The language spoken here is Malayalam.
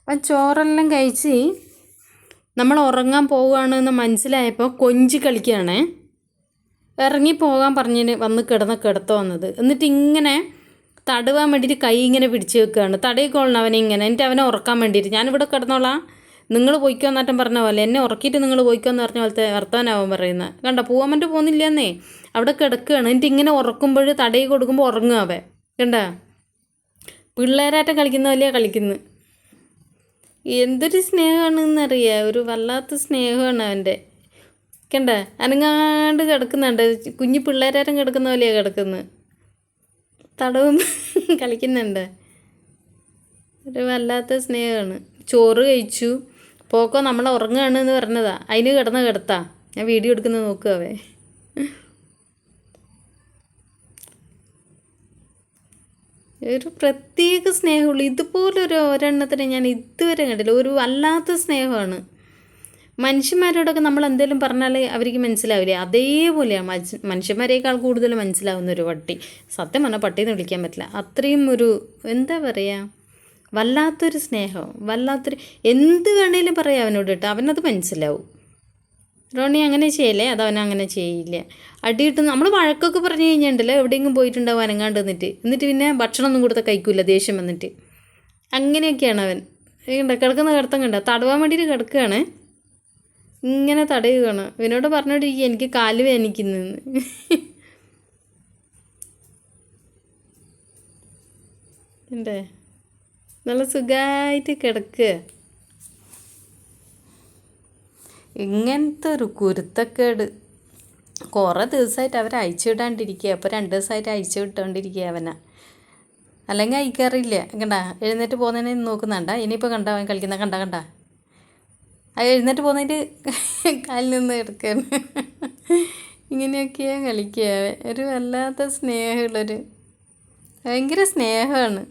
അപ്പം ചോറെല്ലാം കഴിച്ച് നമ്മൾ ഉറങ്ങാൻ പോവുകയാണെന്ന് മനസ്സിലായപ്പോൾ കൊഞ്ചി കളിക്കുകയാണേ. ഇറങ്ങിപ്പോകാൻ പറഞ്ഞിന് വന്ന് കിടത്തോ വന്നത്. എന്നിട്ട് ഇങ്ങനെ തടുവാൻ വേണ്ടിയിട്ട് കൈ ഇങ്ങനെ പിടിച്ച് വെക്കുകയാണ്. തടയിക്കൊള്ളണം അവനെ ഇങ്ങനെ. എന്നിട്ട് അവനെ ഉറക്കാൻ വേണ്ടിയിട്ട് ഞാനിവിടെ കിടന്നോളാം, നിങ്ങൾ പോയിക്കോ എന്നാറ്റം പറഞ്ഞ പോലെ, എന്നെ ഉറക്കിയിട്ട് നിങ്ങൾ പോയിക്കോ എന്ന് പറഞ്ഞ പോലത്തെ വർത്താനാവും പറയുന്നത്. കണ്ട പോകാൻ വേണ്ടി പോകുന്നില്ലെന്നേ, അവിടെ കിടക്കുകയാണ്. എന്നിട്ട് ഇങ്ങനെ ഉറക്കുമ്പോൾ തടയി കൊടുക്കുമ്പോൾ ഉറങ്ങുക അവൻ. കണ്ട പിള്ളേരാറ്റം കളിക്കുന്ന പോലെയാണ് കളിക്കുന്നത്. എന്തൊരു സ്നേഹമാണെന്നറിയാം, ഒരു വല്ലാത്ത സ്നേഹമാണ് അവൻ്റെ. കണ്ട അനങ്ങാണ്ട് കിടക്കുന്നുണ്ട്, കുഞ്ഞു പിള്ളേരാറ്റം കിടക്കുന്ന പോലെയാണ് കിടക്കുന്നത്. തടവും കളിക്കുന്നുണ്ട്. ഒരു വല്ലാത്ത സ്നേഹമാണ്. ചോറ് കഴിച്ചു. പോക്കോ നമ്മളെ ഉറങ്ങുകയാണ് എന്ന് പറഞ്ഞതാ, അതിന് കിടത്താ. ഞാൻ വീഡിയോ എടുക്കുന്നത് നോക്കുകവേ. ഒരു പ്രത്യേക സ്നേഹമുള്ളൂ. ഇതുപോലൊരു ഒരെണ്ണത്തിന് ഞാൻ ഇതുവരെ കണ്ടില്ല. ഒരു വല്ലാത്ത സ്നേഹമാണ്. മനുഷ്യന്മാരോടൊക്കെ നമ്മൾ എന്തെങ്കിലും പറഞ്ഞാൽ അവർക്ക് മനസ്സിലാവില്ലേ, അതേപോലെയാണ് മനുഷ്യന്മാരേക്കാൾ കൂടുതൽ മനസ്സിലാവുന്ന ഒരു പട്ടി. സത്യം പറഞ്ഞാൽ പട്ടിയെന്ന് വിളിക്കാൻ പറ്റില്ല, അത്രയും ഒരു എന്താ പറയുക, വല്ലാത്തൊരു സ്നേഹം, വല്ലാത്തൊരു എന്ത് വേണേലും പറയാം അവനോട് കേട്ടോ, അവനത് മനസ്സിലാവും. റോണി അങ്ങനെ ചെയ്യല്ലേ, അതവനങ്ങനെ ചെയ്യില്ല. അടിയിട്ട് നമ്മൾ വഴക്കൊക്കെ പറഞ്ഞു കഴിഞ്ഞിട്ടുണ്ടല്ലോ, എവിടെയെങ്കിലും പോയിട്ടുണ്ടാവും അനങ്ങാണ്ട് എന്നിട്ട് പിന്നെ ഭക്ഷണമൊന്നും കൊടുത്താൽ കഴിക്കില്ല, ദേഷ്യം വന്നിട്ട്. അങ്ങനെയൊക്കെയാണ് അവൻ. കിടക്കുന്ന കിടത്തം കണ്ട തടവാൻ വേണ്ടിയിട്ട് കിടക്കുകയാണ്. ഇങ്ങനെ തടയുകയാണ്. ഇവനോട് പറഞ്ഞോണ്ടിരിക്കുക എനിക്ക് കാല് വേദനിക്കുന്നെന്ന്. എൻ്റെ നല്ല സുഖമായിട്ട് കിടക്കുക. ഇങ്ങനത്തെ ഒരു കുരുത്തക്കേട് കുറേ ദിവസമായിട്ട് അവർ അയച്ചു വിടാണ്ടിരിക്കുക. അപ്പോൾ 2 ദിവസമായിട്ട് അയച്ചു വിട്ടുകൊണ്ടിരിക്കുക അവനെ. അല്ലെങ്കിൽ അയക്കാറില്ല. കണ്ട എഴുന്നേറ്റ് പോകുന്നതിനെ നോക്കുന്നുണ്ട. ഇനിയിപ്പോൾ കണ്ട അവൻ കളിക്കുന്ന കണ്ട അത് എഴുന്നേറ്റ് പോകുന്നതിൻ്റെ കാലിൽ നിന്ന് കിടക്കുകയാണ്. ഇങ്ങനെയൊക്കെയാണ് കളിക്കുക. ഒരു വല്ലാത്ത സ്നേഹമുള്ളൊരു ഭയങ്കര സ്നേഹമാണ്.